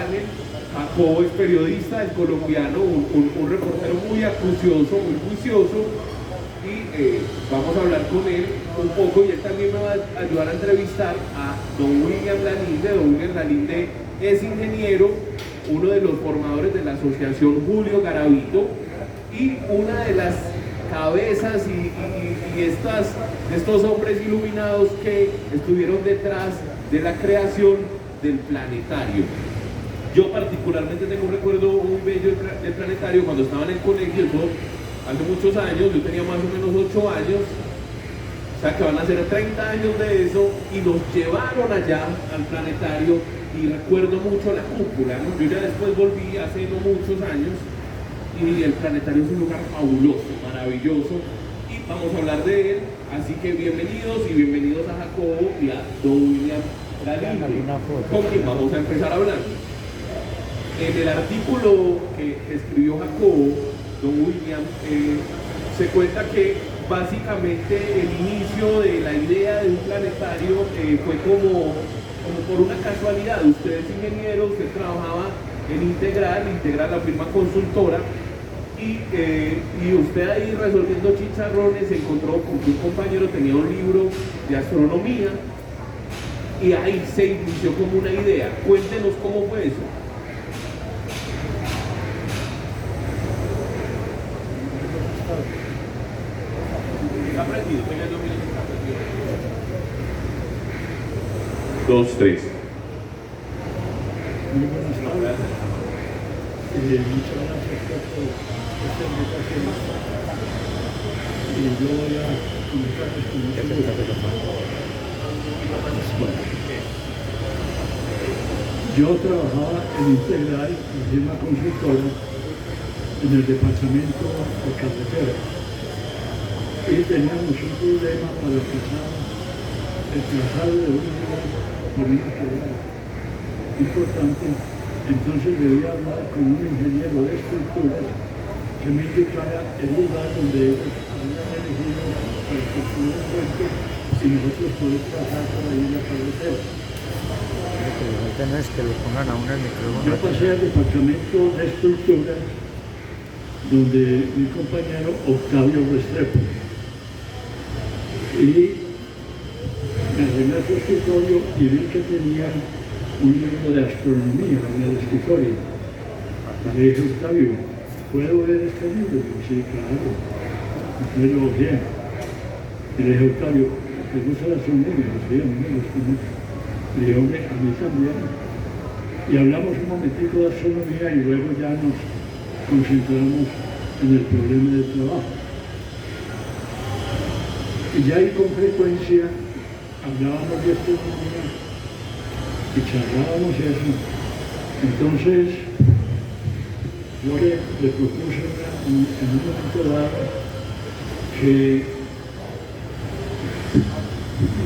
panel. Jacobo es periodista, es colombiano, un reportero muy acucioso, muy juicioso, y vamos a hablar con él un poco, y él también me va a ayudar a entrevistar a don William Lalinde. Don William Lalinde es ingeniero, uno de los formadores de la asociación Julio Garavito, y una de las cabezas y estos hombres iluminados que estuvieron detrás de la creación del planetario. Yo particularmente tengo un recuerdo muy bello del planetario cuando estaba en el colegio, eso hace muchos años. Yo tenía más o menos 8 años, o sea que van a ser 30 años de eso, y nos llevaron allá al planetario, y recuerdo mucho la cúpula, ¿no? Yo ya después volví hace no muchos años, y el planetario es un lugar fabuloso, maravilloso, y vamos a hablar de él. Así que bienvenidos a Jacobo y a don William Lalinde, con quien vamos a empezar a hablar. En el artículo que escribió Jacobo, don William, se cuenta que básicamente el inicio de la idea de un planetario fue como por una casualidad. Usted es ingeniero, usted trabajaba en Integral, la firma consultora, y usted ahí resolviendo chicharrones se encontró con que un compañero tenía un libro de astronomía, y ahí se inició como una idea. Cuéntenos cómo fue eso. Aprendido, tenga 2 minutos. 2, 3. Muy buenas tardes. Muchas gracias por esta invitación. Y yo voy a comentarles con mucho gusto. Bueno, yo trabajaba en Integral, en firma consultora, en el departamento de carretera. Y teníamos un problema para pasar el trazado de una vía por una ciudad importante. Entonces debía hablar con un ingeniero de estructuras que me indicara el lugar donde ellos habían elegido para construir un puente y nosotros poder pasar por ahí la carretera. Yo pasé al departamento de estructuras, donde mi compañero Octavio Restrepo, y me arreglé a su escritorio y vi que tenía un libro de astronomía en el escritorio. Le dije, Octavio, ¿puedo ver este libro? Y dijo, sí, claro. Entonces lo bien. Y le dije, Octavio, ¿te gusta la astronomía? Y sí, a mí me gusta mucho. Le dije, hombre, a mí también. Y hablamos un momentico de astronomía y luego ya nos concentramos en el problema del trabajo. Y ya ahí con frecuencia hablábamos de astronomía y charlábamos eso. Entonces yo le propuse en un momento dado que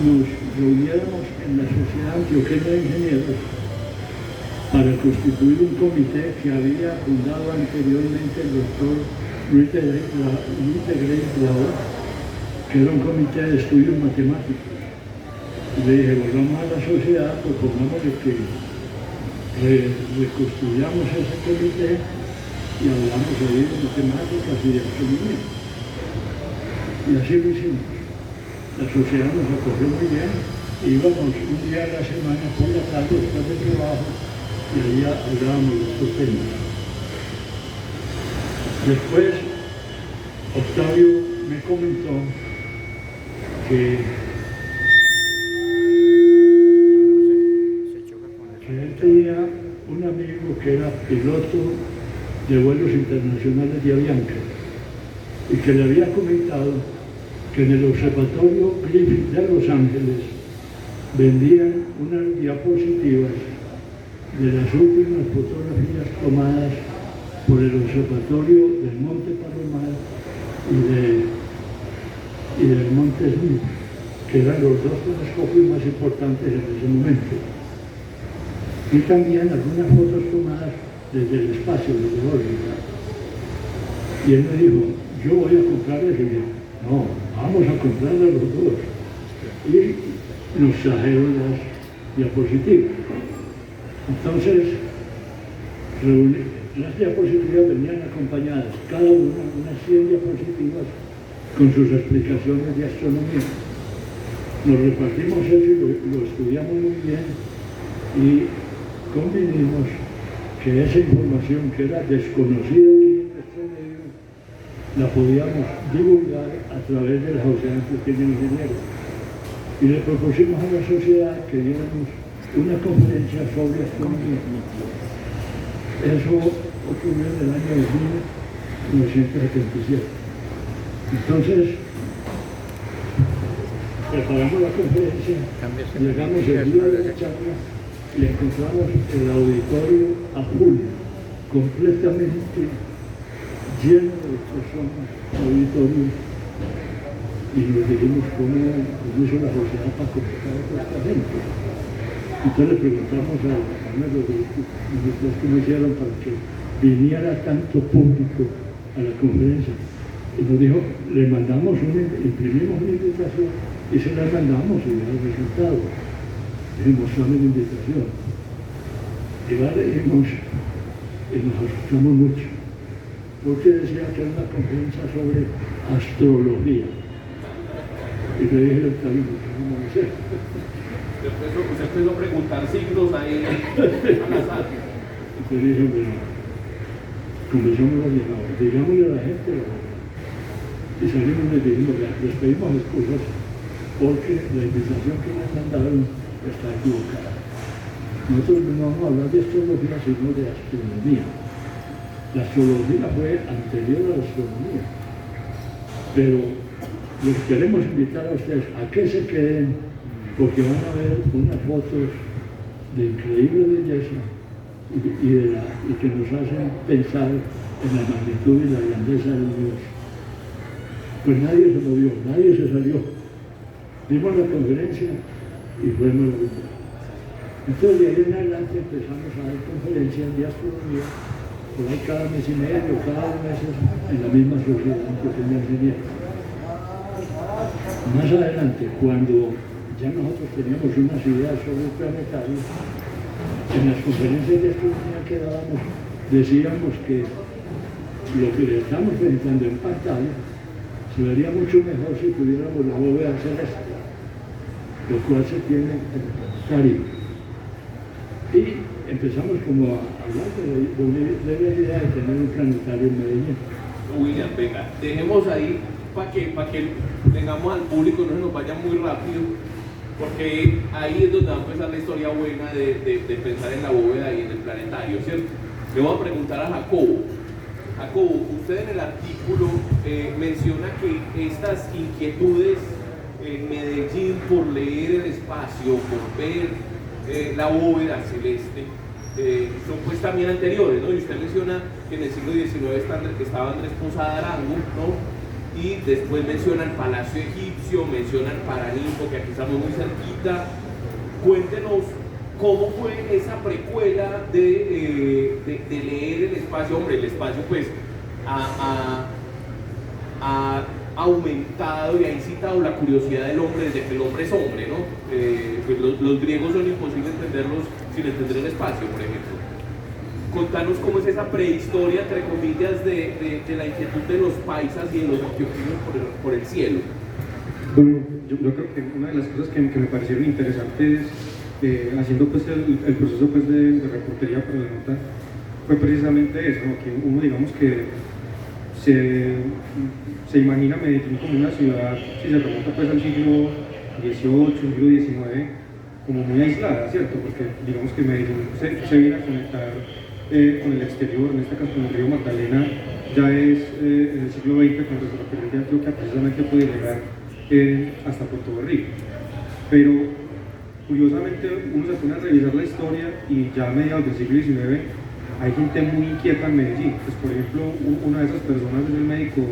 nos reuniéramos en la Sociedad Antioqueña de Ingenieros para constituir un comité que había fundado anteriormente el doctor Luis de Grey Blau, que era un comité de estudios matemáticos. Y le dije, volvamos a la sociedad, propongámosle que reconstruyamos ese comité y hablamos ahí de matemáticas y de astronomía. Y así lo hicimos. La sociedad nos acogió muy bien. Íbamos un día a la semana por la tarde después del trabajo y ahí hablábamos de estos temas. Después, Octavio me comentó que él tenía un amigo que era piloto de vuelos internacionales de Avianca y que le había comentado que en el observatorio Griffith de Los Ángeles vendían unas diapositivas de las últimas fotografías tomadas por el observatorio del Monte Palomar y del Monte Smith, que eran los dos telescopios más importantes en ese momento. Y también algunas fotos tomadas desde el espacio, desde la órbita. Y él me dijo, yo voy a comprarles. Y yo, no, vamos a comprarles los dos. Y nos trajeron las diapositivas. Entonces, Las diapositivas venían acompañadas, cada una, unas 100 diapositivas con sus explicaciones de astronomía. Nos repartimos eso y lo estudiamos muy bien y convinimos que esa información que era desconocida aquí en nuestro medio la podíamos divulgar a través de la Sociedad Antioqueña de Ingenieros. Y le propusimos a la sociedad que diéramos una conferencia sobre astronomía. Eso ocurrió en el año 1977. Entonces, preparamos la conferencia, llegamos el día de la charla y encontramos el auditorio a full, completamente lleno de personas, auditorio, y nos dijimos cómo hizo la sociedad para convocar a toda esta gente. Entonces le preguntamos a uno de los grupos cómo hicieron para que viniera tanto público a la conferencia. Y nos dijo, imprimimos una invitación y se la mandamos y dio el resultado. Y mostramos la invitación. Y la leímos y nos asustamos mucho. Porque decía que era una conferencia sobre astrología. Y le dije al cariño, ¿cómo va a ser? Usted empezó a preguntar signos ahí al azar. Entonces dije, bueno, comenzamos a llegar, digámosle a la gente la verdad. Y salimos y dijimos, les pedimos excusas porque la invitación que nos mandaron está equivocada. Nosotros no vamos a hablar de astrología, sino de astronomía. La astrología fue anterior a la astronomía. Pero les queremos invitar a ustedes a que se queden, porque van a ver unas fotos de increíble belleza y que nos hacen pensar en la magnitud y la grandeza del universo. Pues nadie se movió, nadie se salió. Dimos la conferencia y fue maravilloso. Entonces de ahí en adelante empezamos a dar conferencias de astronomía, por ahí cada mes y medio, cada 2 meses, en la misma sociedad Antioqueña de Ingenieros. Más adelante, cuando ya nosotros teníamos unas ideas sobre el planetario, en las conferencias de astronomía que dábamos, decíamos que lo que le estamos presentando en pantalla se vería mucho mejor si tuviéramos la bóveda celeste, lo cual se tiene en el Caribe. Y empezamos como a hablar de la idea de tener un planetario en Medellín. William, venga, dejemos ahí para que tengamos al público, no se nos vaya muy rápido, porque ahí es donde va a empezar la historia buena de pensar en la bóveda y en el planetario, ¿cierto? Le voy a preguntar a Jacobo. Jacobo, usted en el artículo menciona que estas inquietudes en Medellín por leer el espacio, por ver la bóveda celeste, son pues también anteriores, ¿no? Y usted menciona que en el siglo XIX estaba Andrés Posada Arango, ¿no? Y después menciona el Palacio Egipcio, menciona el Paraninfo, que aquí estamos muy cerquita. Cuéntenos cómo fue esa precuela de leer el espacio. Hombre, el espacio pues ha aumentado y ha incitado la curiosidad del hombre desde que el hombre es hombre, ¿no? Pues los griegos son imposibles entenderlos sin entender el espacio, por ejemplo. Contanos cómo es esa prehistoria, entre comillas, de la inquietud de los paisas y de los antioqueños por el cielo. Bueno, yo creo que una de las cosas que me parecieron interesantes haciendo pues el proceso pues de reportería para la nota fue precisamente eso, ¿no? Que uno digamos que se imagina Medellín como una ciudad, si se remonta pues al siglo XVIII, siglo XIX, como muy aislada, ¿cierto? Porque digamos que Medellín se viene a conectar con el exterior, en este caso con el río Magdalena, ya es en el siglo XX cuando el ferrocarril de Antioquia precisamente puede llegar hasta Puerto Berrío. Pero curiosamente uno se pone a revisar la historia y ya a mediados del siglo XIX hay gente muy inquieta en Medellín. Pues, por ejemplo, una de esas personas es el médico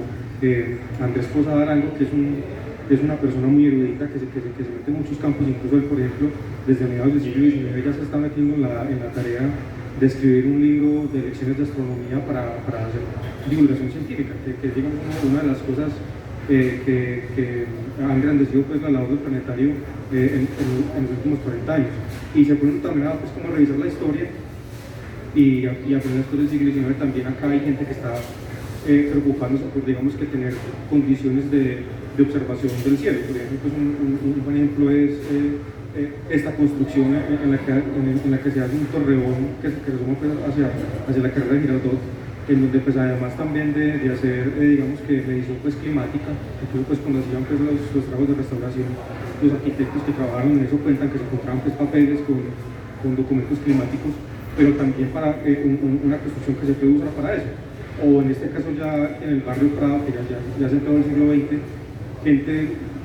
Andrés Posada Arango, que es una persona muy erudita que se mete en muchos campos. Incluso él, por ejemplo, desde mediados del siglo XIX ya se está metiendo en la tarea de escribir un libro de lecciones de astronomía para hacer divulgación científica, que es digamos una de las cosas que ha engrandecido pues, la labor del planetario en los últimos 40 años. Y se pone también a pues, como revisar la historia y apenas después del siglo XIX también acá hay gente que está preocupándose por, digamos, que tener condiciones de observación del cielo. Por ejemplo, pues un buen ejemplo es esta construcción en la que se hace un torreón que se asoma pues, hacia la carrera de Girardot, en donde pues además también de hacer, digamos que medición pues climática, entonces pues cuando hacían pues los trabajos de restauración, los arquitectos que trabajaron en eso cuentan que se encontraban pues papeles con documentos climáticos, pero también para una construcción que se puede usar para eso. O en este caso ya en el barrio Prado, que ya se entró en el siglo XX, gente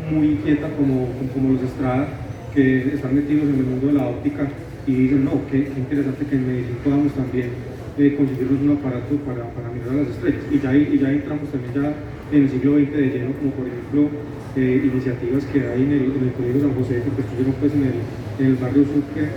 muy inquieta como los Estrada, que están metidos en el mundo de la óptica y dicen, no, qué interesante que en Medellín podamos también conseguirnos un aparato para mirar a las estrellas. Y ya entramos también ya en el siglo XX de lleno, como por ejemplo iniciativas que hay en el Colegio San José, que estuvieron pues en el barrio Sucre,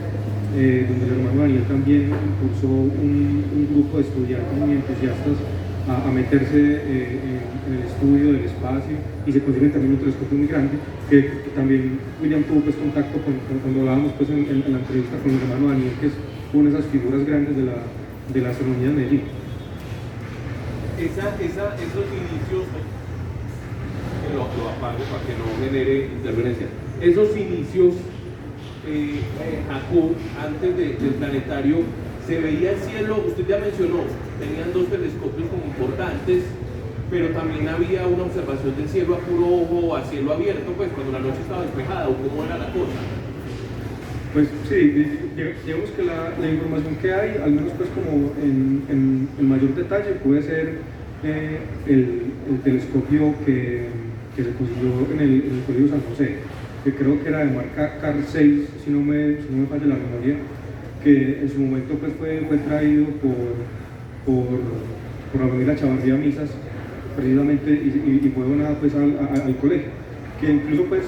donde el hermano Daniel también impulsó un grupo de estudiantes muy entusiastas a meterse en el estudio del espacio, y se consigue también un telescopio muy grande que también William tuvo pues contacto cuando hablábamos pues en la entrevista con el hermano Daniel, que es una de esas figuras grandes de la astronomía de Medellín. Esos inicios, lo apago para que no genere interferencia, esos inicios, Jacob, antes del planetario, se veía el cielo, usted ya mencionó, tenían dos telescopios como importantes, pero también había una observación del cielo a puro ojo, a cielo abierto, pues cuando la noche estaba despejada, o cómo era la cosa. Pues sí, digamos que la información que hay, al menos pues como en mayor detalle, puede ser el telescopio que se consiguió en el Colegio San José, que creo que era de marca Carl 6, si no me falla la memoria, que en su momento pues fue traído por la familia Chavarría Misas, precisamente, y fue donado pues al colegio, que incluso pues,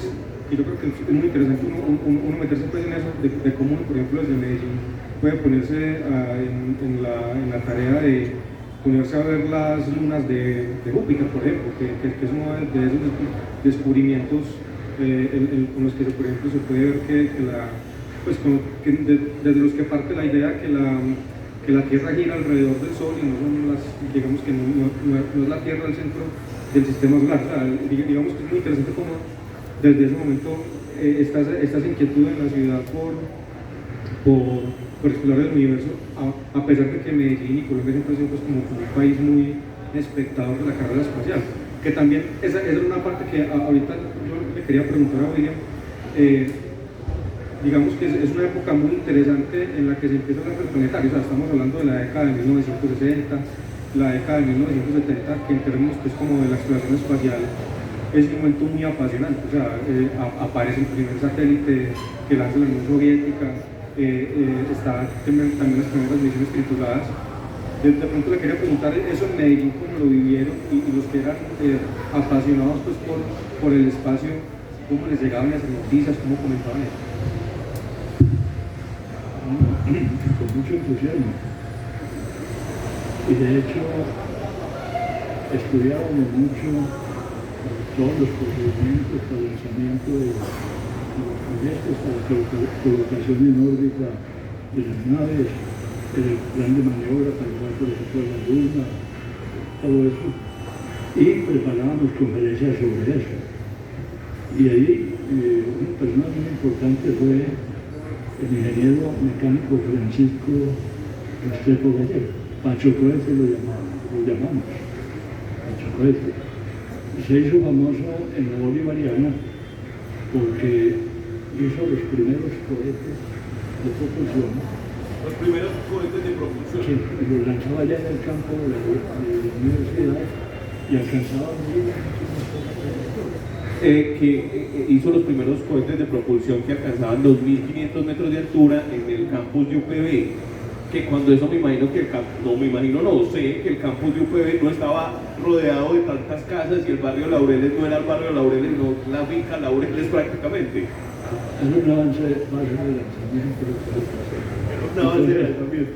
y yo creo que es muy interesante uno meterse pues en eso, de cómo uno, por ejemplo, desde Medellín puede ponerse en la tarea de ponerse a ver las lunas de Júpiter, por ejemplo, que es uno de esos descubrimientos con los que, por ejemplo, se puede ver desde los que parte la idea que la Tierra gira alrededor del Sol y no son digamos que no es la Tierra el centro del sistema solar. O sea, digamos que es muy interesante cómo desde ese momento estas inquietudes en la ciudad por explorar el universo, a pesar de que Medellín y Colombia siempre son pues, como un país muy espectador de la carrera espacial, que también esa es una parte que ahorita yo le quería preguntar a William. Digamos que es una época muy interesante en la que se empieza a hablar del planetario. O sea, estamos hablando de la década de 1960, la década de 1970, que en términos pues, como de la exploración espacial es un momento muy apasionante. O sea, aparece el primer satélite que lanza la Unión Soviética, está también las primeras misiones tripuladas. De pronto le quería preguntar eso en Medellín, cómo lo vivieron, y los que eran apasionados pues, por el espacio, cómo les llegaban esas noticias, cómo comentaban eso. Con mucho entusiasmo. Y de hecho, estudiábamos mucho todos los procedimientos para el lanzamiento de los proyectos, para la colocación en órbita de las naves, el plan de maniobra para llevar por ejemplo a la Luna, todo eso. Y preparábamos conferencias sobre eso. Y ahí una persona muy importante fue el ingeniero mecánico Francisco Restrepo Gallego, Pacho Cohete lo llamamos, Pacho Cohete. Se hizo famoso en la Bolivariana porque hizo los primeros cohetes de propulsión. Los primeros cohetes de propulsión. Sí, y los lanzaba allá en el campo de la universidad y alcanzaba que hizo los primeros cohetes de propulsión que alcanzaban 2.500 metros de altura en el campus de UPB, que cuando eso sé que el campus de UPB no estaba rodeado de tantas casas y el barrio Laureles no era el barrio Laureles, no la finca Laureles prácticamente. Es un avance de lanzamiento.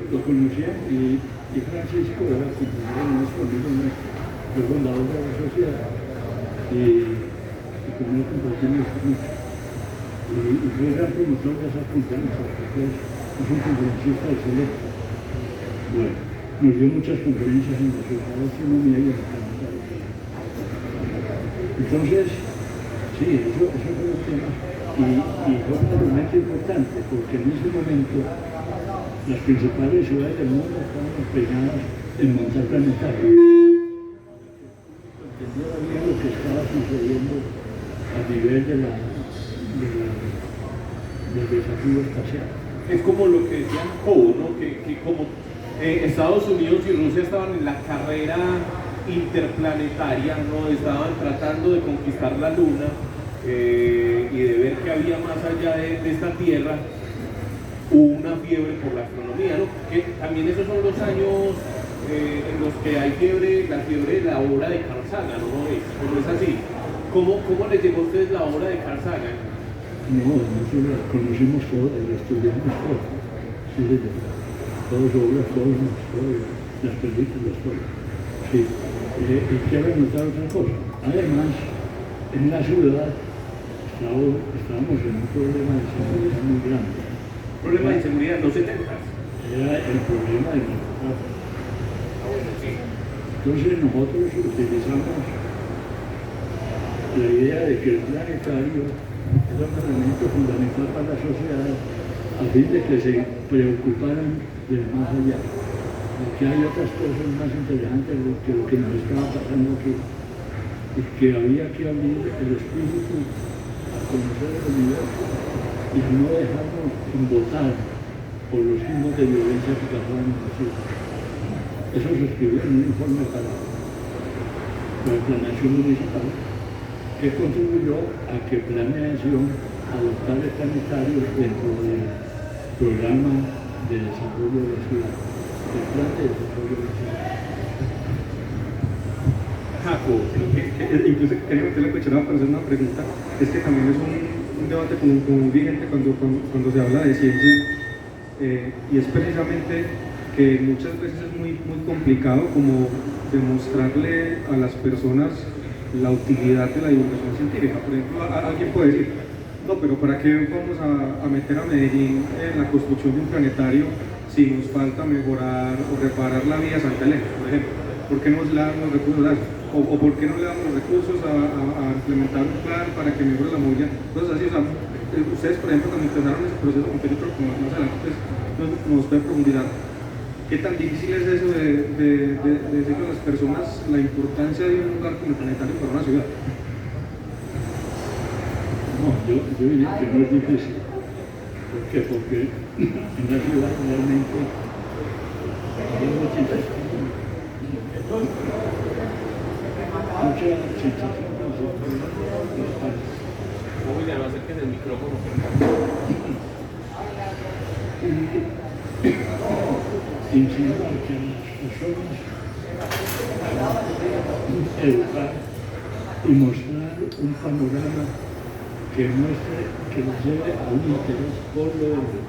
Lo conocía y Francisco era compañero nuestro, amigo nuestro, fue fundador de la sociedad. Y con él compartimos mucho. Y fue gran promotor de esas conferencias, porque es un conferencista excelente. Bueno, nos dio muchas conferencias en la ciudad de astronomía y en el planetario. Entonces, sí, eso fue un tema. Y fue un argumento importante, porque en ese momento las principales ciudades del mundo estaban empeñadas en montar planetarios. Entendía bien lo que estaba sucediendo a nivel del desafío espacial. Es como lo que decía Jacobo, ¿no? Que como Estados Unidos y Rusia estaban en la carrera interplanetaria, ¿no? Estaban tratando de conquistar la Luna y de ver qué había más allá de esta Tierra. Hubo una fiebre por la astronomía, ¿no? Que también esos son los años en los que hay la fiebre de la obra de Carl Sagan, ¿no? ¿No es así? ¿Cómo les llegó a ustedes la obra de Carl Sagan? No, nosotros la conocimos todas, la estudiamos todas. Sí, todas obras, todas las películas, todas. Sí. Y quiero anotar otra cosa. Además, en la ciudad estábamos en un problema de seguridad muy grande. Problema de seguridad, los 70. Era el problema del narcotráfico. Entonces nosotros utilizamos la idea de que el planetario era un elemento fundamental para la sociedad a fin de que se preocuparan del más allá, de que hay otras cosas más interesantes que lo que nos estaba pasando aquí, y que había que abrir el espíritu a conocer el universo y a no dejarnos embotar por los signos de violencia que pasaban en la ciudad. Eso se escribió en un informe para la planeación municipal, que contribuyó a que Planeación adoptara el planetario dentro del programa de desarrollo de la ciudad, el plan de desarrollo de la ciudad. Jaco, Incluso quería meter la cucharada para hacer una pregunta. Es que también es un debate como muy vigente cuando se habla de ciencia, y es precisamente que muchas veces es muy complicado como demostrarle a las personas la utilidad de la divulgación científica. Por ejemplo, alguien puede decir, no, pero ¿para qué vamos a meter a Medellín en la construcción de un planetario si nos falta mejorar o reparar la vía Santa Elena, por ejemplo? ¿Por qué no le damos los recursos a eso? ¿O por qué no le damos los recursos a implementar un plan para que mejore la movilidad? Entonces así, o sea, ustedes, por ejemplo, cuando empezaron ese proceso, aunque yo creo que más adelante pues, nos puede profundizar, ¿qué tan difícil es eso de decirle a las personas la importancia de un lugar como el planetario para una ciudad? No, yo diría que no es difícil. ¿Por qué? Porque en la ciudad realmente hay mucha sensación. ya no acerquen el micrófono. Insinuar que las personas educar y mostrar un panorama que muestre, que nos lleve a un interés por lo demás,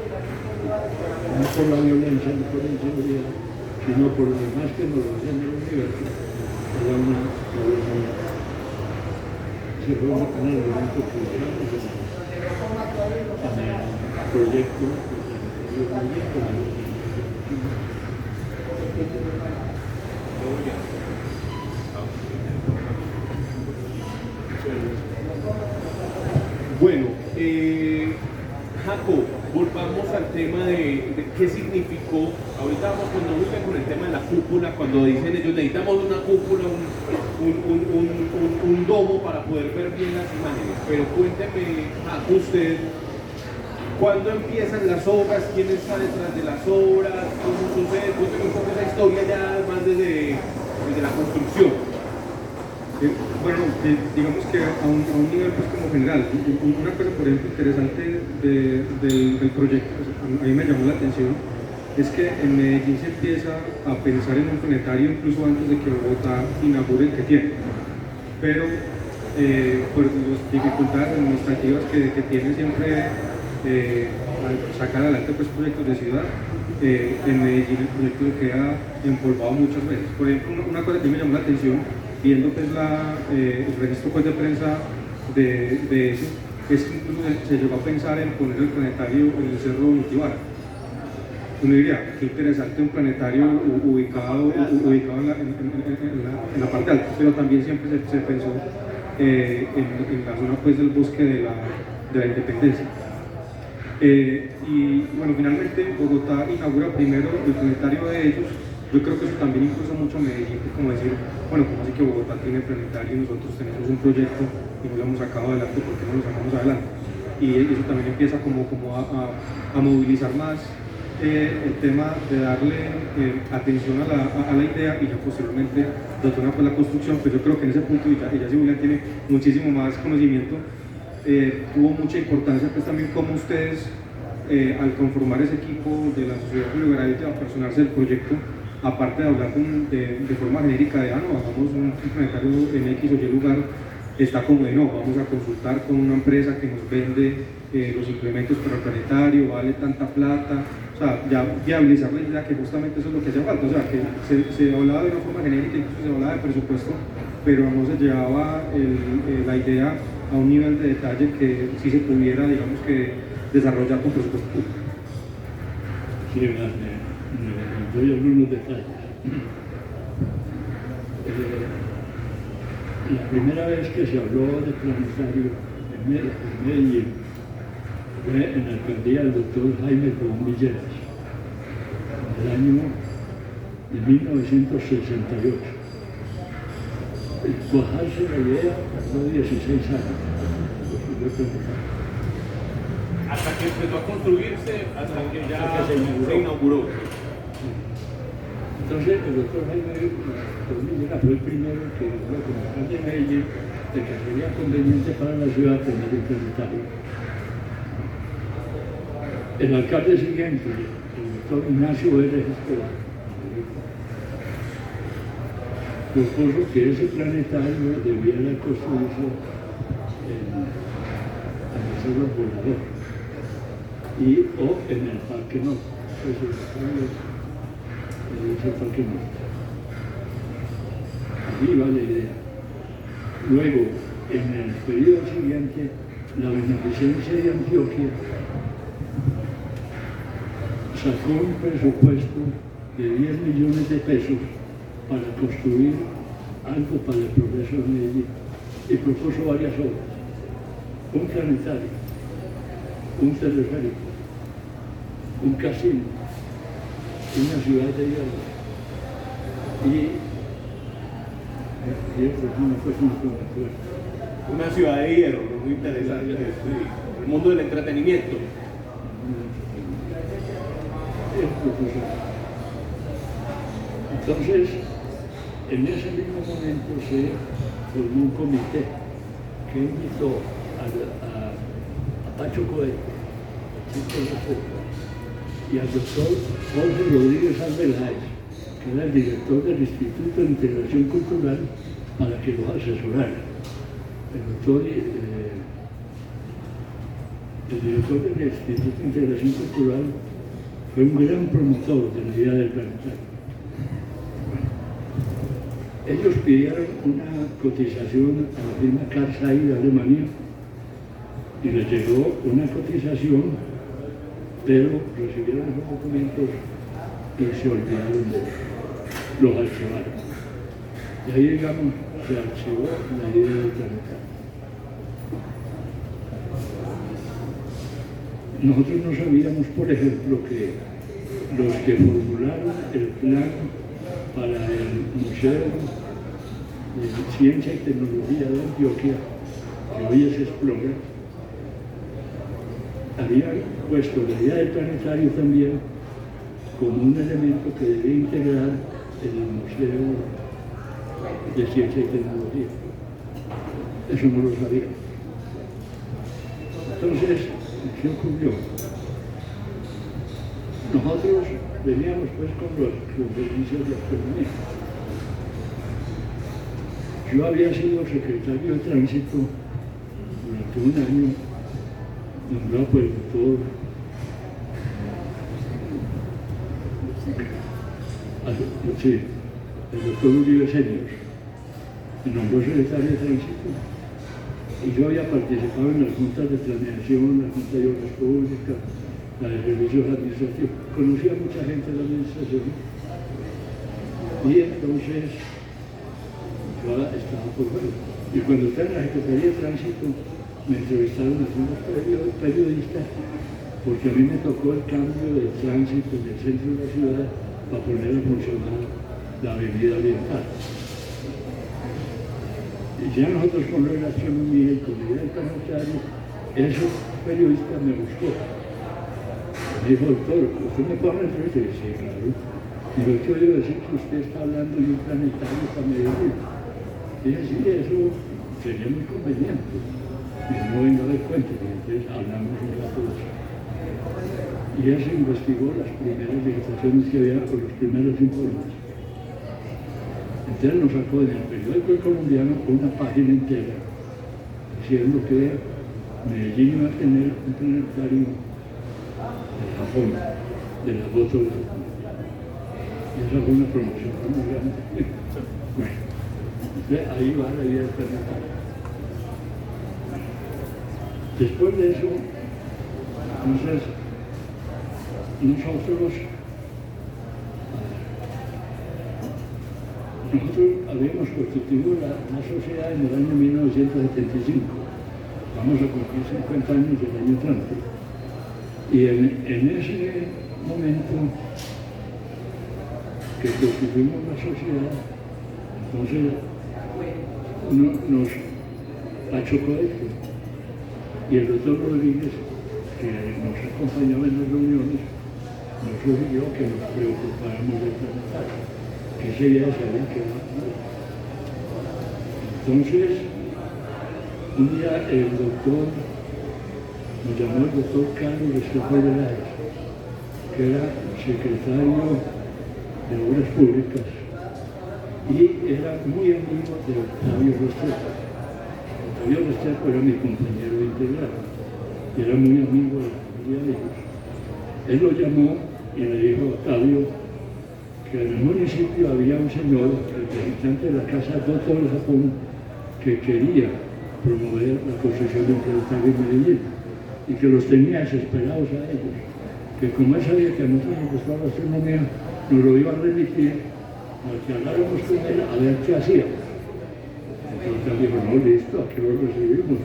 no por la violencia, no por la inseguridad, sino por lo demás que nos rodea en el universo. Era una se fue un elemento crucial en el proyecto. Bueno, Jaco, volvamos al tema de qué significó. Ahorita vamos con el tema de la cúpula, cuando dicen ellos necesitamos una cúpula, un domo para poder ver bien las imágenes. Pero cuénteme, Jaco, usted, ¿cuándo empiezan las obras? ¿Quién está detrás de las obras? ¿Cómo sucede? Cuénteme un poco esa historia ya más desde la construcción. Bueno, digamos que a un nivel pues, como general, una cosa por ejemplo interesante del proyecto, pues, a mí me llamó la atención, es que en Medellín se empieza a pensar en un planetario incluso antes de que Bogotá inaugure el que tiene, pero por las dificultades administrativas que tiene siempre al sacar adelante pues, proyectos de ciudad, en Medellín el proyecto queda empolvado muchas veces. Por ejemplo, una cosa que me llamó la atención viendo pues el registro pues, de prensa de eso, es que incluso se llegó a pensar en poner el planetario en el Cerro Nutibara. uno diría, qué interesante un planetario ubicado en la parte alta, pero también siempre se pensó en la zona pues, del bosque de la Independencia. Y bueno, finalmente Bogotá inaugura primero el planetario de ellos. Yo creo que eso también impulsa mucho a Medellín, como decir, bueno, como así que Bogotá tiene planetario y nosotros tenemos un proyecto y no lo hemos sacado adelante, ¿por qué no lo sacamos adelante? Y eso también empieza como a movilizar más el tema de darle atención a la idea y ya posteriormente detonar pues, la construcción. Pues yo creo que en ese punto, y ya si Julián tiene muchísimo más conocimiento, tuvo mucha importancia pues también como ustedes al conformar ese equipo de la Sociedad Bolivariana de apersonarse del proyecto, aparte de hablar de forma genérica de no, hagamos un planetario en X o Y lugar, está como de no, vamos a consultar con una empresa que nos vende los implementos para el planetario, vale tanta plata, o sea, ya viabilizar la idea que justamente eso es lo que hace falta, o sea, que se hablaba de una forma genérica, incluso se hablaba de presupuesto, pero no se llevaba la idea a un nivel de detalle que sí se pudiera, digamos que, desarrollar con presupuesto público. Sí, doy algunos detalles. La primera vez que se habló de planetario en Medellín fue en la alcaldía del doctor Jaime Pavón Villegas, en el año de 1968. Cuajarse la idea tardó 16 años. Hasta que empezó a construirse, hasta que ya se inauguró. Entonces el doctor Jaime Villegas fue el primero que habló con el alcalde de Medellín de que sería conveniente para la ciudad tener un planetario. El alcalde siguiente, el doctor Ignacio R. Gestora, propuso que ese planetario debiera construirse en el Cerro Volador o en el Parque Norte. El Parque Norte. Allí va la idea. Luego, en el periodo siguiente, la Beneficencia de Antioquia sacó un presupuesto de 10 millones de pesos para construir algo para el progreso de Medellín y propuso varias obras: un planetario, un teleférico, un casino, una ciudad de hierro una ciudad de hierro, muy interesante, el mundo del entretenimiento. Entonces, en ese mismo momento se formó un comité que invitó a Pacho Coelho y al doctor Jorge Rodríguez Arbeláez, que era el director del Instituto de Integración Cultural, para que lo asesorara. El director del Instituto de Integración Cultural fue un gran promotor de la idea del planetario. Ellos pidieron una cotización a la firma Carl Zeiss de Alemania y les llegó una cotización, pero recibieron esos documentos y se olvidaron de ellos, los archivaron. Y ahí, digamos, se archivó la idea del planetario. Nosotros no sabíamos, por ejemplo, que los que formularon el plan para el Museo de Ciencia y Tecnología de Antioquia, que hoy es Explora, habían puesto la idea del planetario también como un elemento que debía integrar el Museo de Ciencia y Tecnología. Eso no lo sabíamos. Entonces, ¿qué ocurrió? Nosotros veníamos pues con los servicios de astronomía. Yo había sido secretario de Tránsito durante un año, nombrado por el doctor Uribe Senior, me nombró secretario de Tránsito, y yo había participado en las juntas de planeación, la Junta de Obras Públicas, la de servicios administrativos. Conocí a mucha gente de la administración y entonces yo estaba por fuera. Y cuando estaba en la Secretaría de Tránsito me entrevistaron algunos periodistas porque a mí me tocó el cambio de tránsito en el centro de la ciudad para poner a funcionar la avenida oriental. Y ya nosotros con lo de la astronomía y con la idea del planetario, ese periodista me buscó. Me dijo, doctor, ¿usted me puede hablar entrevista? Y yo, sí, claro. Y yo quiero decir que usted está hablando de un planetario para Medellín. Y dije, sí, eso sería muy conveniente. Y no venga a ver cuenta, y entonces hablamos un rato de eso. Y él se investigó las primeras legislaciones que había con los primeros informes. Entonces nos sacó en el periódico colombiano una página entera diciendo que Medellín iba a tener un planetario de Japón, de la foto de Japón. Y esa fue una promoción muy grande. Bueno, entonces ahí va la idea del planetario. Después de eso, entonces, nosotros habíamos constituido la sociedad en el año 1975. Vamos a cumplir 50 años del año entrante. Y en ese momento que constituimos la sociedad, entonces nos achocó esto. Y el doctor Rodríguez, que nos acompañaba en las reuniones, nos sugirió que nos preocupáramos del planetario, que ese día se había quedado. Entonces, un día el doctor, nos llamó el doctor Carlos Estefan Veláez, que era secretario de Obras Públicas, y era muy amigo de Octavio Restrepo. Octavio Restrepo era mi compañero de integral, y era muy amigo de la familia de ellos. Él lo llamó y le dijo a Octavio que en el municipio había un señor, representante de la Casa Doto del Japón, que quería promover la construcción de un planetario en Medellín y que los tenía desesperados a ellos, que como él sabía que a nosotros nos gustaba la astronomía, nos lo iba a remitir para que habláramos con él a ver qué hacíamos. Entonces dijo, no, listo, aquí lo recibimos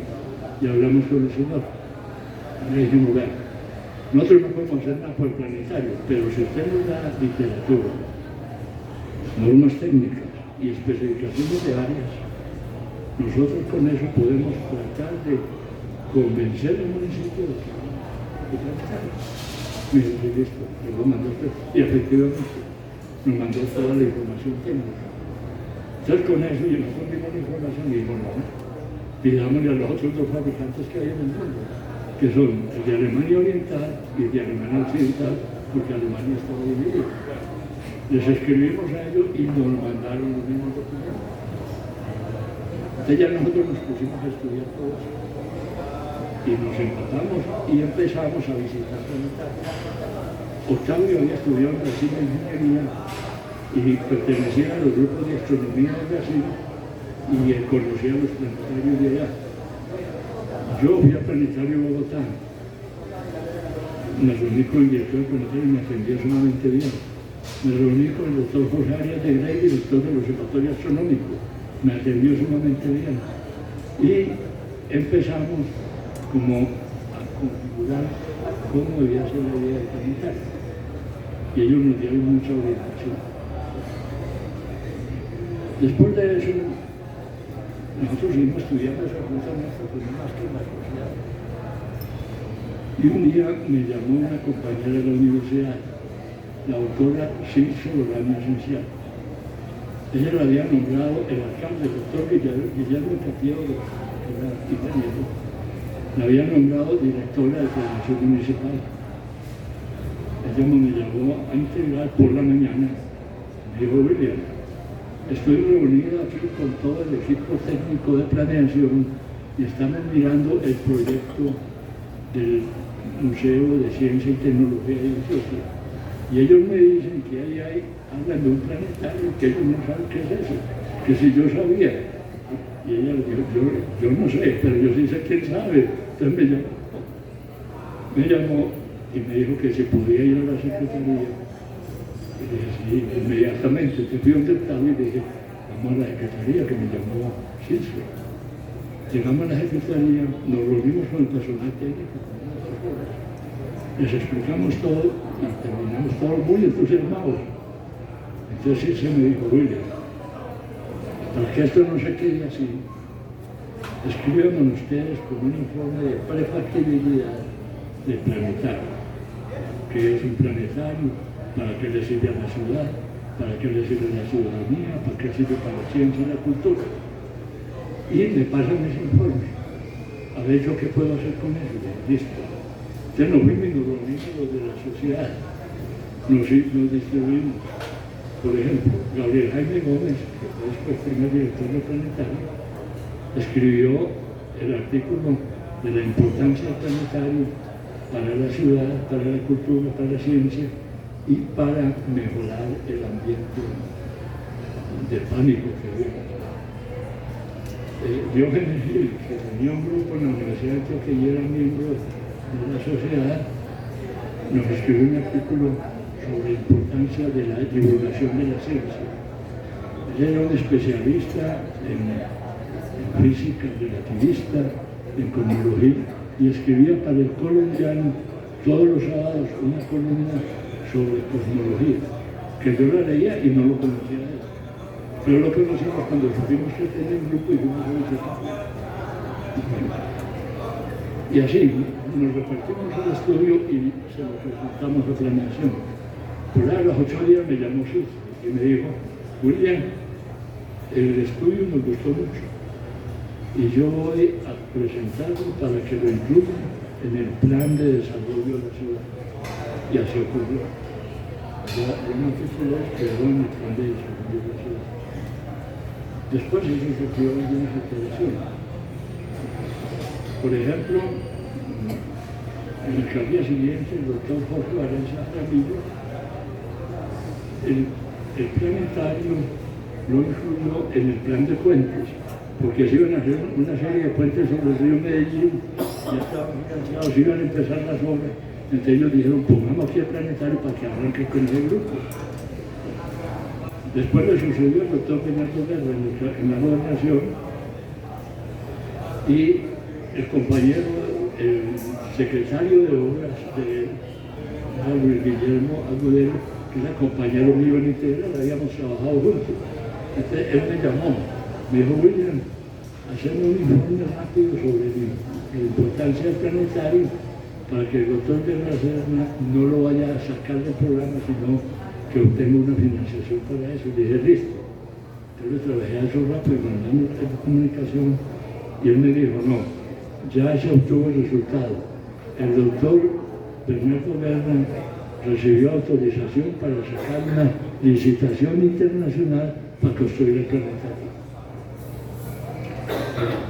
y hablamos con el señor. Le dijimos, vean, nosotros no podemos hacer nada por el planetario, pero si usted nos da literatura, normas técnicas y especificaciones de áreas, nosotros con eso podemos tratar de convencer al municipio de que planetario. Mire, listo, lo mandó usted. Y efectivamente nos mandó toda la información técnica. Entonces con eso y nosotros vimos la información y dijimos, no, pidámosle a los otros dos fabricantes que hay en el mundo, que son el de Alemania Oriental y el de Alemania Occidental, porque Alemania estaba dividida. Les escribimos a ellos y nos mandaron los mismos documentos. Entonces ya nosotros nos pusimos a estudiar todo eso. Y nos empatamos y empezamos a visitar planetarios. Octavio había estudiado en Brasil ingeniería y pertenecía a los grupos de astronomía de Brasil y conocía los planetarios de allá. Yo fui al planetario de Bogotá, me reuní con el director del planetario y me atendió sumamente bien. Me reuní con el doctor Jorge Arias de Grey, director del Observatorio Astronómico, me atendió sumamente bien. Y empezamos como a configurar cómo debía ser la idea del planetario. Y ellos nos dieron mucha orientación. Después de eso, nosotros seguimos estudiando esa absolutamente más que en la sociedad. Y un día me llamó una compañera de la universidad, la doctora Silvia Solano Esencial. Ella la había nombrado el alcalde, el doctor Guillermo Capiero, que era ingeniero, la había nombrado directora de planeación municipal. Ella me llamó a integrar por la mañana. Me dijo, William, estoy reunida aquí con todo el equipo técnico de planeación y estamos mirando el proyecto del Museo de Ciencia y Tecnología de Antioquia. Y ellos me dicen que ahí hablan de un planetario, que ellos no saben qué es eso, que si yo sabía. Y ella le dijo, yo no sé, pero yo sí sé quién sabe. Entonces me llamó y me dijo que se podía ir a la secretaría. Y dije, sí, inmediatamente. Te fui a un dictado y dije, vamos a la secretaría, que me llamó Silvio. Llegamos a la secretaría, nos reunimos con el personal técnico, les explicamos todo y terminamos todos muy entusiasmados. Entonces se me dijo, William, para que esto no se quede así, escriban ustedes con un informe de prefactibilidad del planetario, que es un planetario, para qué le sirve a la ciudad, para qué le sirve a la ciudadanía, para qué sirve para la ciencia y la cultura. Y me pasan ese informe, a ver yo qué puedo hacer con eso. Listo. Entonces nos fuimos y nos reunimos los de la sociedad, nos distribuimos. Por ejemplo, Gabriel Jaime Gómez, que fue después primer director del planetario, escribió el artículo de la importancia del planetario para la ciudad, para la cultura, para la ciencia y para mejorar el ambiente de pánico que había. Diógenes Gil, que tenía un grupo en la Universidad de Antioquia y era miembro de la sociedad, nos escribió un artículo sobre la importancia de la divulgación de la ciencia. Él era un especialista en física relativista, en cosmología, y escribía para el Colombiano todos los sábados una columna sobre cosmología, que yo la leía y no lo conocía a él. Pero lo conocimos cuando supimos que tenía un grupo y fuimos a visitar. Y así nos repartimos el estudio y se lo presentamos a planeación. Por ahí a los 8 días me llamó Sus y me dijo, William, el estudio nos gustó mucho y yo voy a presentarlo para que lo incluyan en el plan de desarrollo de la ciudad. Y así ocurrió. Yo no titulé, quedó en el plan de desarrollo de la ciudad. Después eso surgió algunas alteraciones. Por ejemplo, en el día siguiente, el doctor Jorge Valencia Ramírez, el planetario lo incluyó en el plan de puentes, porque se iban a hacer una serie de puentes sobre el río Medellín, ya estaban financiados, iban a empezar las obras. Entonces ellos dijeron, pongamos aquí el planetario para que arranque con ese grupo. Después le sucedió el doctor Bernardo Guerra en la gobernación y el compañero, el secretario de obras de Luis Guillermo Agudelo, que era compañero mío en Integral, habíamos trabajado juntos. Entonces él me llamó, me dijo, William, hacemos un informe rápido sobre la importancia del planetario para que el doctor Guerra no lo vaya a sacar del programa, sino que obtenga una financiación para eso. Y dije, listo. Entonces trabajé a eso rápido y mandamos la comunicación y él me dijo, no, ya se obtuvo el resultado. El doctor Bernardo Guerra recibió autorización para sacar una licitación internacional para construir el planetario.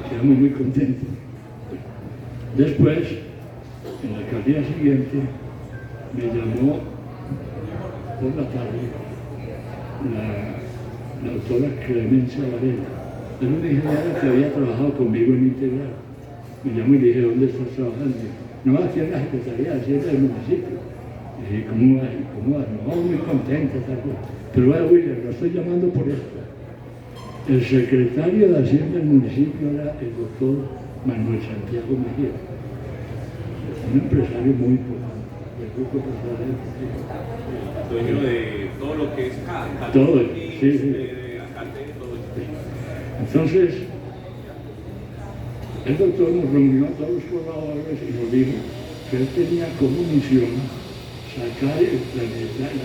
Quedamos muy contentos. Después, en la alcaldía siguiente, me llamó por la tarde la doctora Clemencia Varela. Era una ingeniera que había trabajado conmigo en Integral. Me llamó y le dije, ¿dónde estás trabajando? No, aquí en la Secretaría de Hacienda del municipio. Y dije, ¿cómo va? No, muy contenta, tal cosa. Pero vaya, William, lo estoy llamando por esto. El secretario de Hacienda del municipio era el doctor Manuel Santiago Mejía, un empresario muy importante del grupo empresarial. Dueño de todo lo que es CAD, todo, sí. de alcalde, todo eso. Entonces, el doctor nos reunió a todos los colaboradores y nos dijo que él tenía como misión sacar la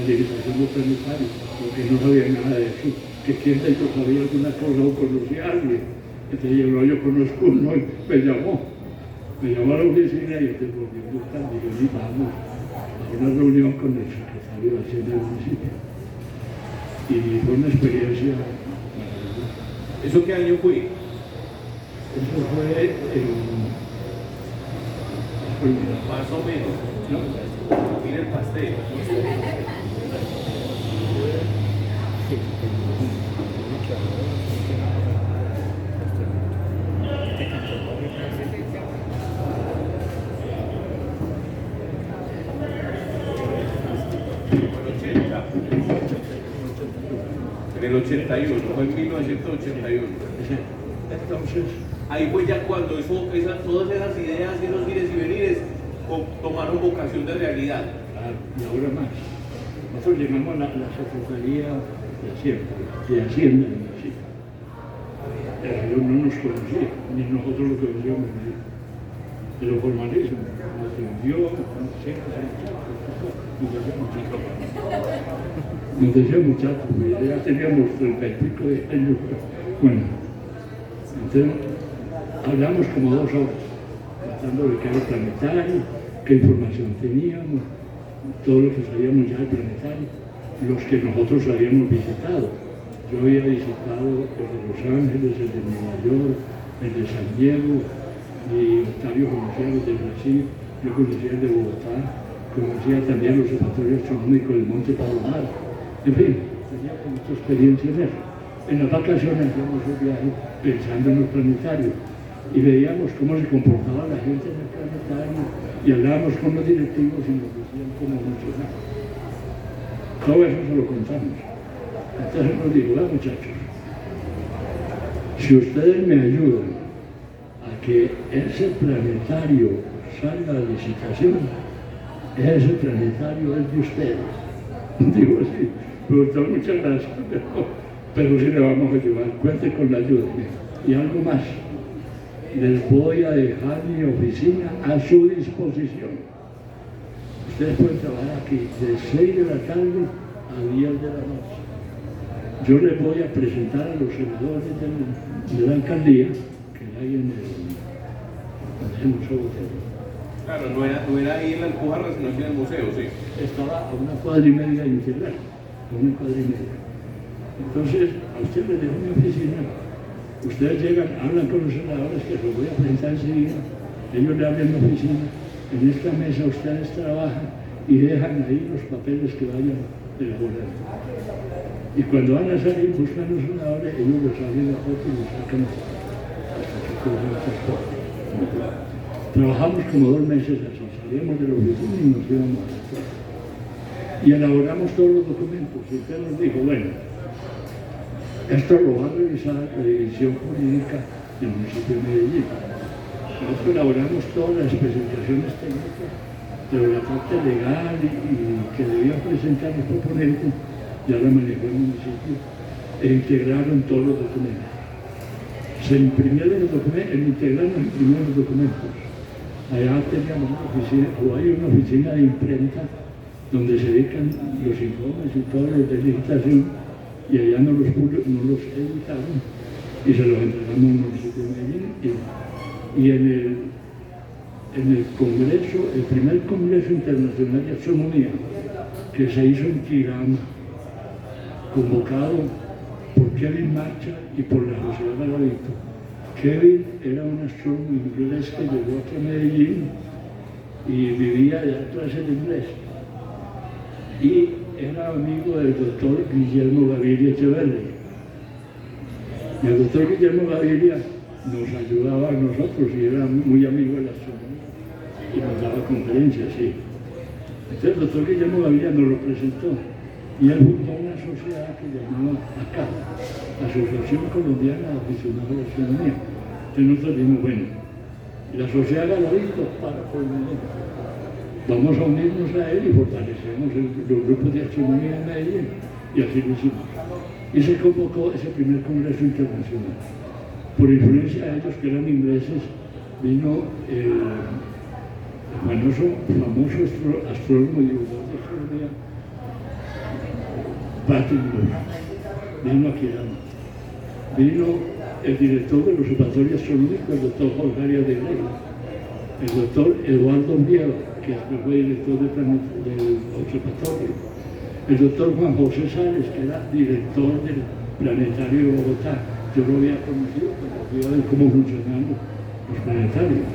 legislación del planetario, porque no sabía nada de eso, que quién de ellos sabía alguna cosa o conocía a alguien. Entonces yo conozco uno y me llamó a la oficina y te volvió a buscar, y vamos a una reunión con el secretario de Hacienda del municipio. Y fue una experiencia maravillosa. ¿Eso qué año fue? Eso fue en... Más o menos. ¿no? Mira el pastel. En el 81, fue en 1981. Entonces, Ahí fue ya cuando todas esas ideas y esos ires y venires tomaron vocación de realidad. claro, y ahora más. Nosotros llegamos a la Secretaría de Hacienda, en Brasil. Yo no nos conocía, ni nosotros lo conocíamos. Pero formalismo, nos envió, nos decía muchachos, ya teníamos 30 y pico de años. Bueno, entonces hablamos como 2 horas, tratando de qué era el planetario, qué información teníamos, todo lo que sabíamos ya del planetario, los que nosotros habíamos visitado. Yo había visitado el de Los Ángeles, el de Nueva York, el de San Diego, y Octavio conocía los de Brasil, yo conocía el de Bogotá, conocía también los observatorios astronómicos del Monte Palomar. En fin, tenía mucha experiencia en eso. En las vacaciones hacíamos un viaje pensando en los planetarios y veíamos cómo se comportaba la gente en el planetario y hablábamos con los directivos y nos decían cómo funcionaba. Todo eso se lo contamos. Entonces nos dijo, muchachos, si ustedes me ayudan a que ese planetario salga a licitación, ese planetario es de ustedes. Digo, sí, pero muchas gracias, pero sí le vamos a ayudar, cuente con la ayuda. Y algo más, les voy a dejar mi oficina a su disposición. Ustedes pueden trabajar aquí de 6 de la tarde a 10 de la noche. Yo les voy a presentar a los senadores de la alcaldía, que hay en el Museo Botero. Claro, no era ahí en la Alpujarra, sino aquí en el museo, sí. Estaba a 1,5 cuadras de integral, a 1,5 cuadras. Entonces, a ustedes les dejo mi oficina, ustedes llegan, hablan con los senadores, que los voy a presentar enseguida, ellos le abren la oficina, en esta mesa ustedes trabajan y dejan ahí los papeles que vayan elaborando. Y cuando van a salir, buscan los senadores, ellos les abren la foto y los sacan hasta que cogen el transporte. Trabajamos como 2 meses así, salíamos de la oficina y nos íbamos a la escuela. Y elaboramos todos los documentos. Y usted nos dijo, bueno, esto lo va a revisar la División Jurídica del municipio de Medellín. Nosotros elaboramos todas las especificaciones técnicas, pero la parte legal y que debía presentar los proponentes ya la manejó el municipio e integraron todos los documentos. Se imprimieron los documentos, el integral nos imprimió los documentos. Allá teníamos una oficina, o hay una oficina de imprenta donde se dedican los informes y todos los de licitación, y allá no los editaron y se los entregamos al municipio de Medellín. Y en el congreso, el primer congreso internacional de astronomía que se hizo en Tirana, convocado por Kevin Marcha y por la Sociedad Garavito. Kevin era un astrónomo inglés que llegó aquí a Medellín y vivía de clase de inglés. Y era amigo del doctor Guillermo Gaviria Echeverri. Y el doctor Guillermo Gaviria nos ayudaba a nosotros y era muy amigo de la astronomía y nos daba conferencias, sí. Entonces el doctor Guillermo Gaviria nos lo presentó y él fundó una sociedad que llamaba ACA, Asociación Colombiana de Aficionados a la Astronomía. Entonces nosotros dijimos, bueno, la sociedad Garavito para Medellín. Vamos a unirnos a él y fortalecemos los grupos de astronomía en Medellín. Y así lo hicimos. Y se convocó ese primer congreso internacional. Por influencia de ellos, que eran ingleses, vino el famoso astrónomo y divulgador de astronomía, Patrick Moore. Vino aquí, vino el director del Observatorio Astronómico, el doctor Jorge Arias de Grey, el doctor Eduardo Vieva, que fue director del observatorio, el doctor Juan José Sales, que era director del Planetario de Bogotá. Yo lo había conocido, pero fui a ver cómo funcionaban los planetarios.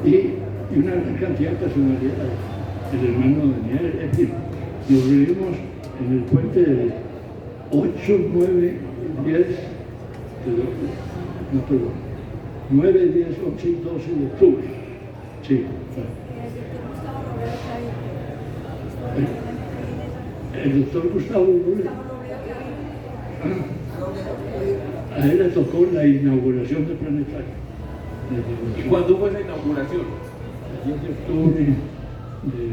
Y una gran cantidad de personalidades, el hermano Daniel, en fin, nos reunimos en el puente de 8, 9, 10, no, perdón, 9, 10, 11 y 12 de octubre. Sí. El doctor Gustavo Robledo, A él le tocó la inauguración del planetario. ¿Y cuándo fue esa inauguración? El 10 de octubre del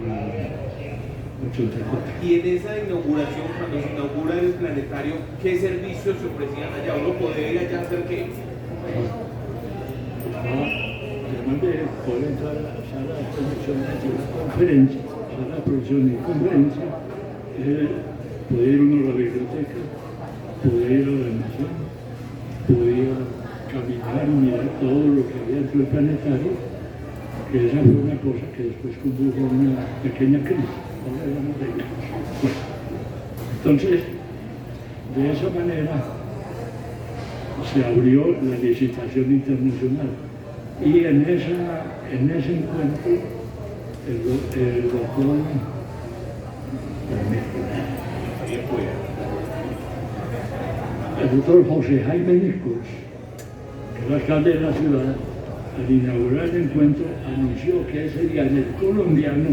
84. Y en esa inauguración, cuando se inaugura el planetario, ¿qué servicios se ofrecían allá? ¿Uno podía ir allá a hacer qué? Además de poder entrar a la sala de proyecciones y conferencia, sala de proyecciones y conferencia, podía ir uno a la biblioteca, podía ir a la almacén, podía caminar y mirar todo lo que había dentro del planetario, que esa fue una cosa que después condujo a una pequeña crisis. Ahora hablamos de ella. Bueno, entonces, de esa manera se abrió la licitación internacional y en ese encuentro el doctor el doctor José Jaime Nichols, que era alcalde de la ciudad, al inaugurar el encuentro anunció que ese día en el Colombiano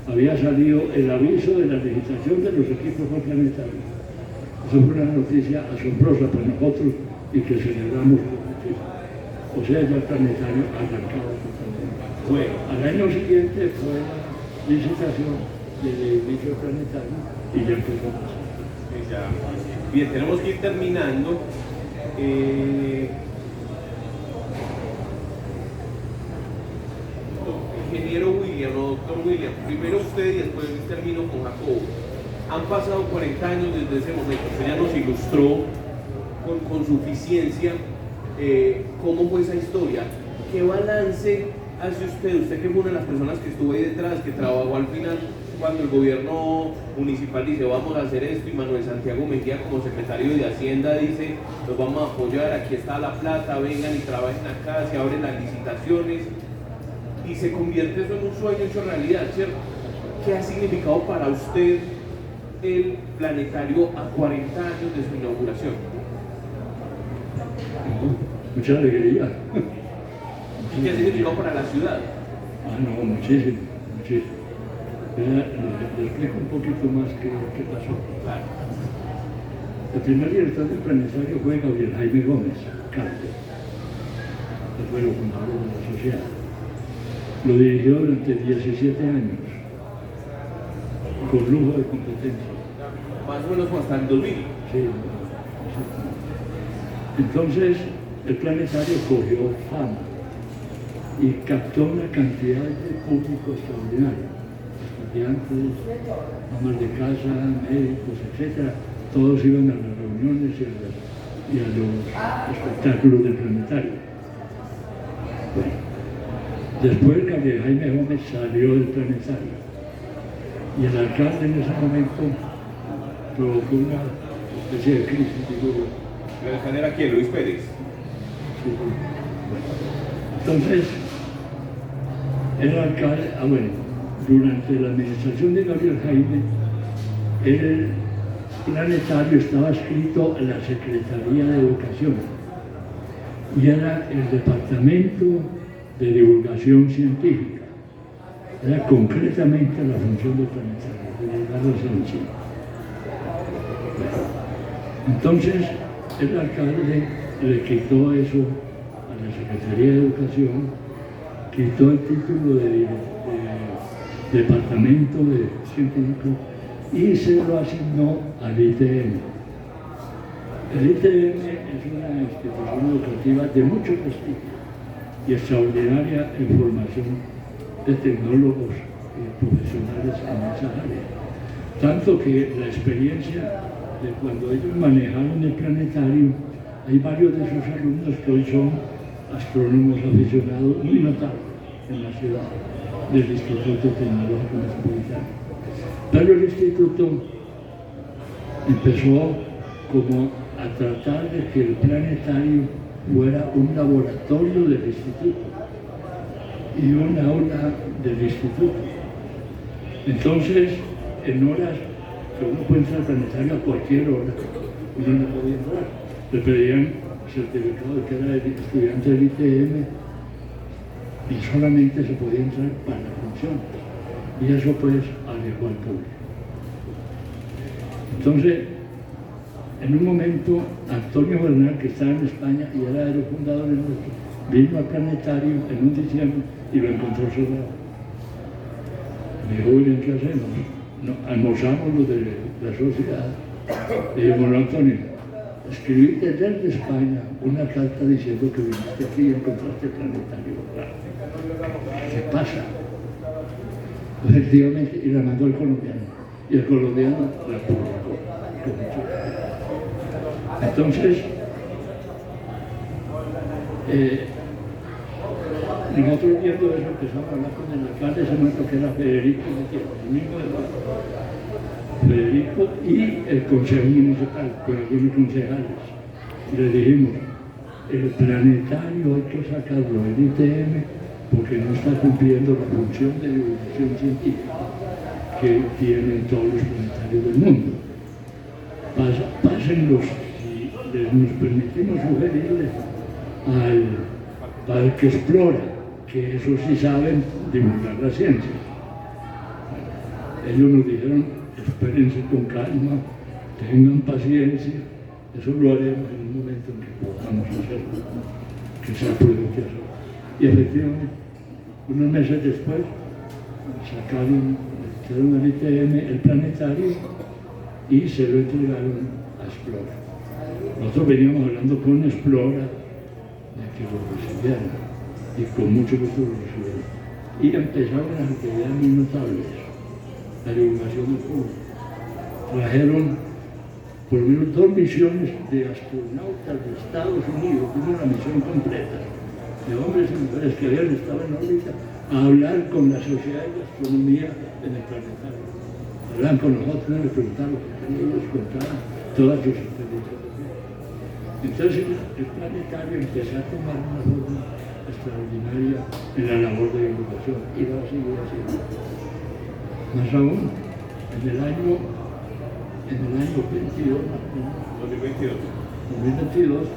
había salido el aviso de la licitación de los equipos planetarios. Eso fue una noticia asombrosa para nosotros y que celebramos muchísimo. O sea, ya el planetario arrancaba totalmente. Bueno, Al año siguiente fue la licitación del edificio planetario y ya empezó a pasar. ya. Bien, tenemos que ir terminando. Ingeniero William, o doctor William, primero usted y después termino con Jacobo. Han pasado 40 años desde ese momento, usted ya nos ilustró con suficiencia cómo fue esa historia. ¿Qué balance hace usted que fue una de las personas que estuvo ahí detrás, que trabajó al final cuando el gobierno municipal dice vamos a hacer esto y Manuel Santiago Mejía como secretario de Hacienda dice los vamos a apoyar, aquí está la plata, vengan y trabajen acá, se abren las licitaciones y se convierte eso en un sueño hecho realidad, ¿cierto? ¿Qué ha significado para usted el planetario a 40 años de su inauguración? Mucha alegría. ¿Y qué ha significado para la ciudad? Ah, no, muchísimo, muchísimo. Les explico un poquito más qué pasó. Claro. El primer director del planetario fue Gabriel Jaime Gómez, Carter, que fue el fundador de la sociedad. Lo dirigió durante 17 años, con lujo de competencia. Más o menos como hasta el 2000. Sí, entonces el planetario cogió fama y captó una cantidad de público extraordinario. Estudiantes, amas de casa, médicos, etc. Todos iban a las reuniones y a los espectáculos del planetario. Bueno, después Gabriel Jaime Gómez salió del planetario y el alcalde en ese momento provocó una especie de crisis, digo yo. ¿El alcalde era quién? Luis Pérez. Sí, bueno. Entonces, el alcalde, durante la administración de Gabriel Jaime, el planetario estaba adscrito a la Secretaría de Educación y era el Departamento de Divulgación Científica. Era concretamente la función del planetario, de divulgar la ciencia. Entonces, el alcalde le quitó eso a la Secretaría de Educación, quitó el título de Departamento de Científico y se lo asignó al ITM. El ITM es una institución educativa de mucho prestigio y extraordinaria en formación de tecnólogos y profesionales en esa área. Tanto que la experiencia de cuando ellos manejaron el planetario, hay varios de sus alumnos que hoy son astrónomos aficionados muy notables en la ciudad del Instituto Tecnológico Metropolitano. Pero el instituto empezó como a tratar de que el planetario fuera un laboratorio del instituto y un aula del instituto. Entonces, en horas que uno puede entrar al planetario a cualquier hora, uno no podía entrar. Le pedían certificado de que era estudiante del ITM y solamente se podía entrar para la función. Y eso pues alejó al público. Entonces, En un momento, Antonio Bernal, que estaba en España y era de los fundadores nuestros, vino al planetario en un diciembre y lo encontró cerrado. Me dijo, William, ¿qué hacemos? No, almorzamos los de la sociedad. Le digo, bueno, Antonio, escribiste desde España una carta diciendo que viniste aquí y encontraste el planetario. ¿Qué pasa? Efectivamente, y la mandó el colombiano. Y el colombiano la publicó. Entonces, nosotros viendo eso empezamos a hablar con el alcalde de ese momento, que era Federico, el mismo de Federico, y el consejo municipal, con algunos concejales. Y le dijimos, el planetario hay que sacarlo del ITM porque no está cumpliendo la función de divulgación científica que tienen todos los planetarios del mundo. Pásenlos, si nos permitimos sugerirles al que explora, que eso sí saben divulgar la ciencia. Ellos nos dijeron, espérense con calma, tengan paciencia, eso lo haremos en un momento en que podamos hacerlo, que sea prudente hacerlo. Y efectivamente, unos meses después, sacaron al ITM el planetario y se lo entregaron a Explora. Nosotros veníamos hablando con Explora de que lo recibieran y con mucho gusto lo recibieron. Y empezaron las actividades muy notables, la divulgación del público. Trajeron por lo menos 2 misiones de astronautas de Estados Unidos, una misión completa, de hombres y mujeres que habían estado en órbita, a hablar con la Sociedad de Astronomía en el planetario. Hablaban con nosotros y les preguntaban lo que ellos contaban todas sus experiencias. Entonces el planetario empezó a tomar una forma extraordinaria en la labor de divulgación y lo ha seguido haciendo. Más aún, en el año 2022,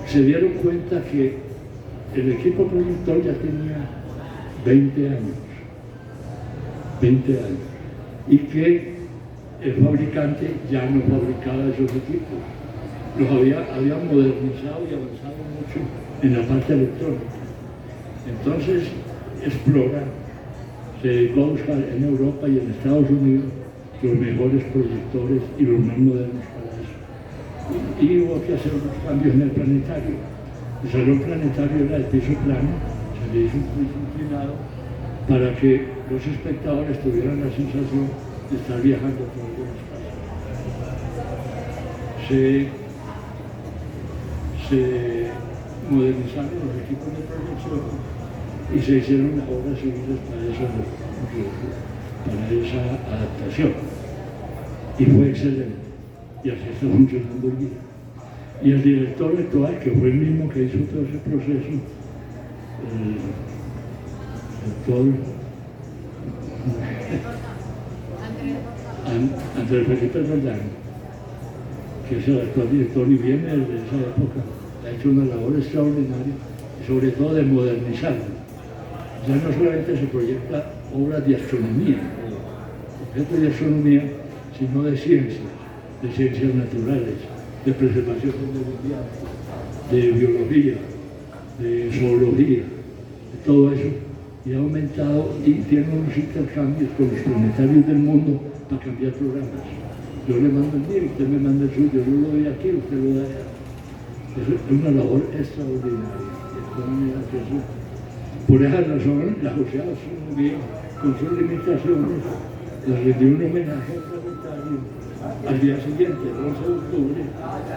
se dieron cuenta que el equipo productor ya tenía 20 años, y que el fabricante ya no fabricaba esos equipos. Los había modernizado y avanzado mucho en la parte electrónica. Entonces, Explora se dedicó a buscar en Europa y en Estados Unidos los mejores proyectores y los más modernos para eso. Y hubo que hacer unos cambios en el planetario. El salón planetario era de piso plano, se le hizo un piso inclinado para que los espectadores tuvieran la sensación de estar viajando por el espacio. Se modernizaron los equipos de proyección y se hicieron las obras civiles para esa adaptación. Y fue excelente. Y así está funcionando el día. Y el director actual, que fue el mismo que hizo todo ese proceso, el doctor Andrés Felipe Roldán, que es el actual director y viene desde esa época, ha hecho una labor extraordinaria, sobre todo de modernizarlo. Ya no solamente se proyecta obras de astronomía, objetos de astronomía, sino de ciencias naturales, de preservación del medio ambiente, de biología, de zoología, de todo eso, y ha aumentado y tiene unos intercambios con los planetarios del mundo para cambiar programas. Yo le mando el mío, usted me manda el suyo, yo lo doy aquí, usted lo da allá. Eso es una labor extraordinaria. Por esa razón, la Sociedad de Astronomía, con sus limitaciones, le rindió un homenaje al planetario al día siguiente, el 11 de octubre,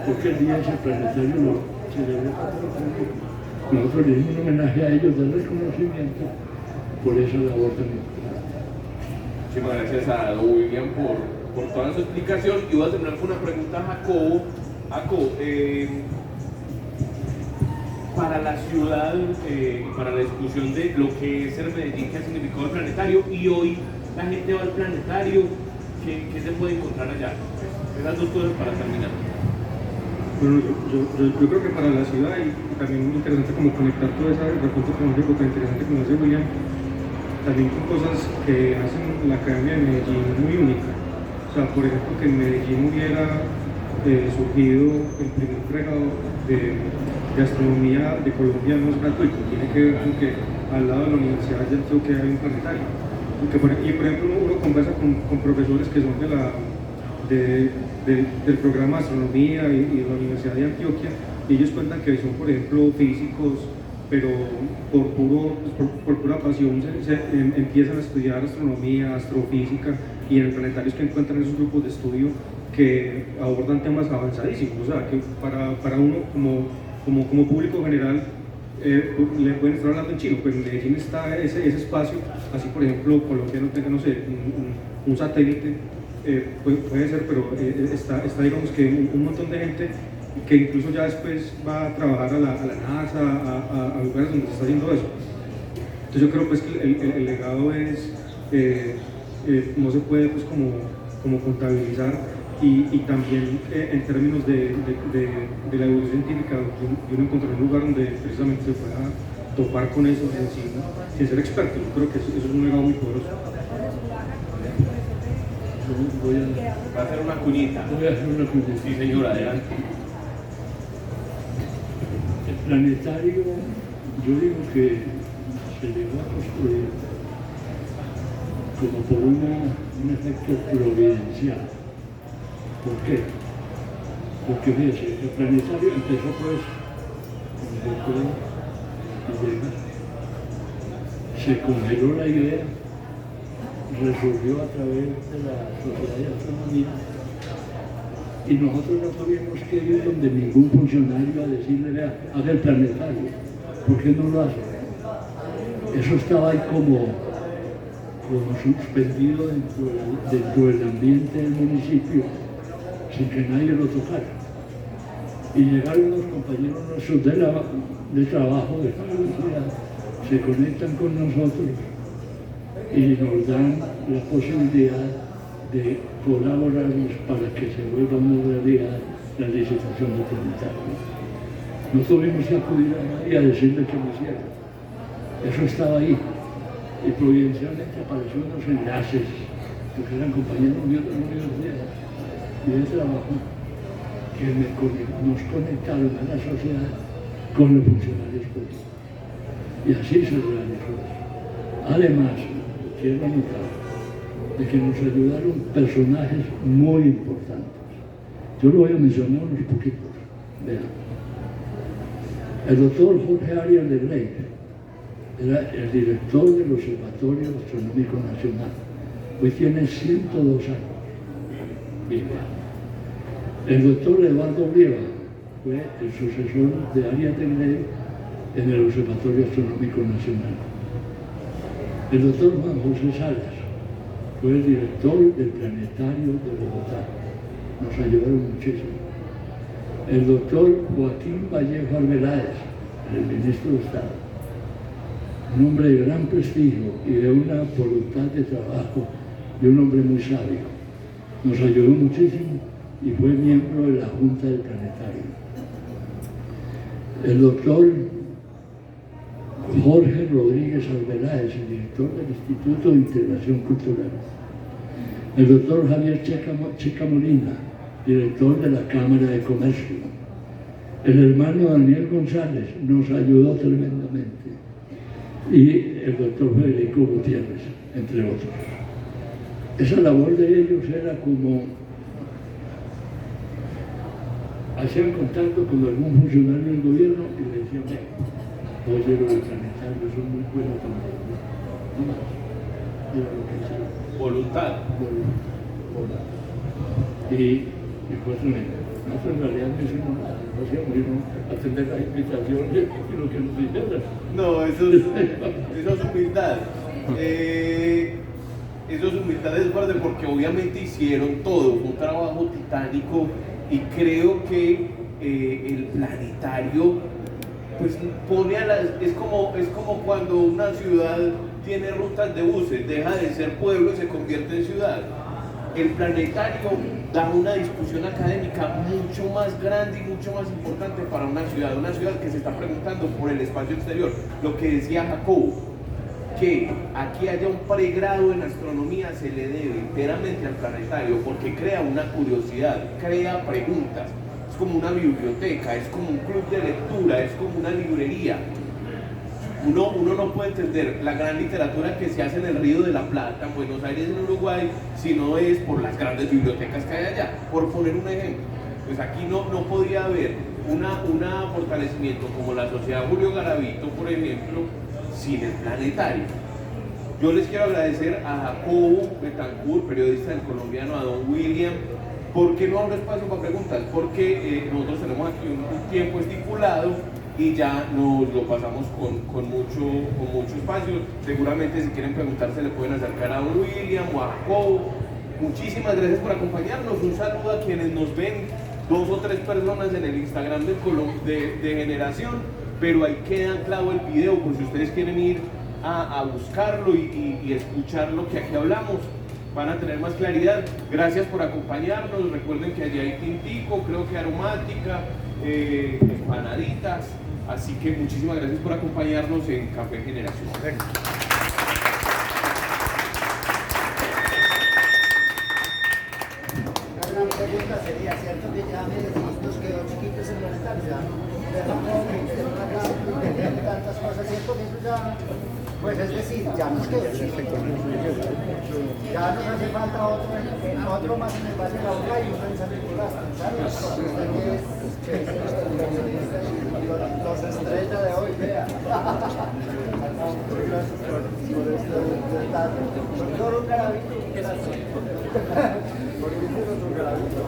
porque el día ese planetario lo celebró para el público. Nosotros le dimos un homenaje a ellos de reconocimiento por esa labor tan importante. Muchísimas gracias a don William por toda su explicación. Y voy a terminar con una pregunta a Jacobo. Jacobo, para la ciudad, para la discusión de lo que es ser Medellín, qué ha significado el planetario, y hoy la gente va al planetario, ¿qué se puede encontrar allá? Esas dos cosas para terminar. Bueno, yo creo que para la ciudad, y también muy interesante como conectar todo ese recuento tecnológico tan interesante como hace William, también con cosas que hacen la Academia de Medellín muy única. O sea, por ejemplo, que en Medellín hubiera surgido el primer pregrado de astronomía de Colombia no es gratuito, tiene que ver con que al lado de la Universidad de Antioquia hay un planetario. Y por ejemplo, uno conversa con profesores que son del programa de astronomía y de la Universidad de Antioquia, y ellos cuentan que son, por ejemplo, físicos, pero por pura pasión empiezan a estudiar astronomía, astrofísica, y en el planetario es que encuentran esos grupos de estudio que abordan temas avanzadísimos. O sea, que para uno como público general le pueden estar hablando en chino, pero en Medellín está ese espacio. Así, por ejemplo, Colombia no tenga, no sé, un satélite, puede ser, pero está digamos que un montón de gente que incluso ya después va a trabajar a la NASA, a lugares donde se está haciendo eso. Entonces yo creo pues que el legado es, no se puede pues como contabilizar, y también en términos de la evolución científica, de uno encontrar un lugar donde precisamente se pueda topar con eso sin ser experto. Yo creo que eso es un legado muy poderoso. Va a hacer una cuñita. Voy a hacer una cuñita. Sí, señora, adelante. El planetario, yo digo que se le va a construir como por un efecto providencial. ¿Por qué? Porque fíjese, el planetario empezó pues con el doctor Villegas, se congeló la idea, resurgió a través de la Sociedad de Astronomía, y nosotros no tuvimos que ir donde ningún funcionario a decirle, vea, haga el planetario, ¿por qué no lo hace? Eso estaba ahí como suspendido dentro del ambiente del municipio, sin que nadie lo tocara. Y llegaron los compañeros nuestros de trabajo de la universidad, se conectan con nosotros y nos dan la posibilidad de colaborarnos para que se vuelva una realidad la licitación del planetario. No tuvimos que acudir a nadie a decirle que lo hiciera. Eso estaba ahí. Y providencialmente aparecieron unos enlaces, porque eran compañeros míos de la universidad y de trabajo, que nos conectaron a la sociedad con los funcionarios públicos. Y así se realizó. Además, quiero anotar de que nos ayudaron personajes muy importantes. Yo lo voy a mencionar unos poquitos. Vean. El doctor Jorge Arias de Grey era el director del Observatorio Astronómico Nacional. Hoy tiene 102 años. Bien. El doctor Eduardo Brieva fue el sucesor de Arias de Grey en el Observatorio Astronómico Nacional. El doctor Juan José Salas fue el director del Planetario de Bogotá. Nos ayudaron muchísimo. El doctor Joaquín Vallejo Arbeláez, el ministro de Estado, un hombre de gran prestigio y de una voluntad de trabajo, y un hombre muy sabio. Nos ayudó muchísimo y fue miembro de la Junta del Planetario. El doctor Jorge Rodríguez Arbeláez, el director del Instituto de Integración Cultural. El doctor Javier Checa Molina, director de la Cámara de Comercio. El hermano Daniel González nos ayudó tremendamente. Y el doctor Federico Gutiérrez, entre otros. Esa labor de ellos era como hacían contacto con algún funcionario del gobierno y le decían, oye, los planetarios son muy buenos también. No más. Era lo que hacían. Voluntad. Y fue tremendo. Nosotros en realidad no hicimos nada, no hacíamos sino atender las invitaciones y lo que nos dijeran. No, eso es humildad. Eso es humildad de parte, porque obviamente hicieron todo, fue un trabajo titánico, y creo que el planetario pues pone a las... Es como cuando una ciudad tiene rutas de buses, deja de ser pueblo y se convierte en ciudad. El planetario da una discusión académica mucho más grande y mucho más importante para una ciudad que se está preguntando por el espacio exterior. Lo que decía Jacobo, que aquí haya un pregrado en astronomía se le debe enteramente al planetario, porque crea una curiosidad, crea preguntas, es como una biblioteca, es como un club de lectura, es como una librería. Uno no puede entender la gran literatura que se hace en el Río de la Plata, en Buenos Aires, en Uruguay, si no es por las grandes bibliotecas que hay allá, por poner un ejemplo. Pues aquí no podía haber un fortalecimiento como la Sociedad Julio Garavito, por ejemplo, sin el planetario. Yo les quiero agradecer a Jacobo Betancourt, periodista del Colombiano, a don William. ¿Por qué no abro espacio para preguntas? Porque nosotros tenemos aquí un tiempo estipulado y ya nos lo pasamos con mucho espacio. Seguramente si quieren preguntar se le pueden acercar a don William o a Jacobo. Muchísimas gracias por acompañarnos. Un saludo a quienes nos ven, 2 o 3 personas en el Instagram de Generación, pero ahí queda anclado el video por si ustedes quieren ir a buscarlo y escuchar lo que aquí hablamos. Van a tener más claridad. Gracias por acompañarnos. Recuerden que allí hay tintico, creo que aromática, empanaditas. Así que muchísimas gracias por acompañarnos en Café Generación. Una pregunta sería, ¿cierto que ya Medellín nos quedó chiquitos en la estancia? De tantas cosas, ¿cierto que eso ya, pues es decir, ya nos quedó chiquito? Ya nos hace falta otro más en el Valle de la Boca y uno en San Nicolás, ¿sabes? Los estrella de hoy, vea. Por este detalle. Por todo un garabito. Porque hicieron un garabito.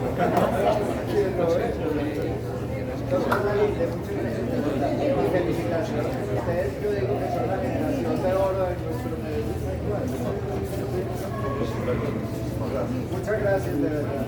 Y felicitaciones. Ustedes, yo digo que son la generación de oro de nuestro Medellín. Muchas gracias, de verdad.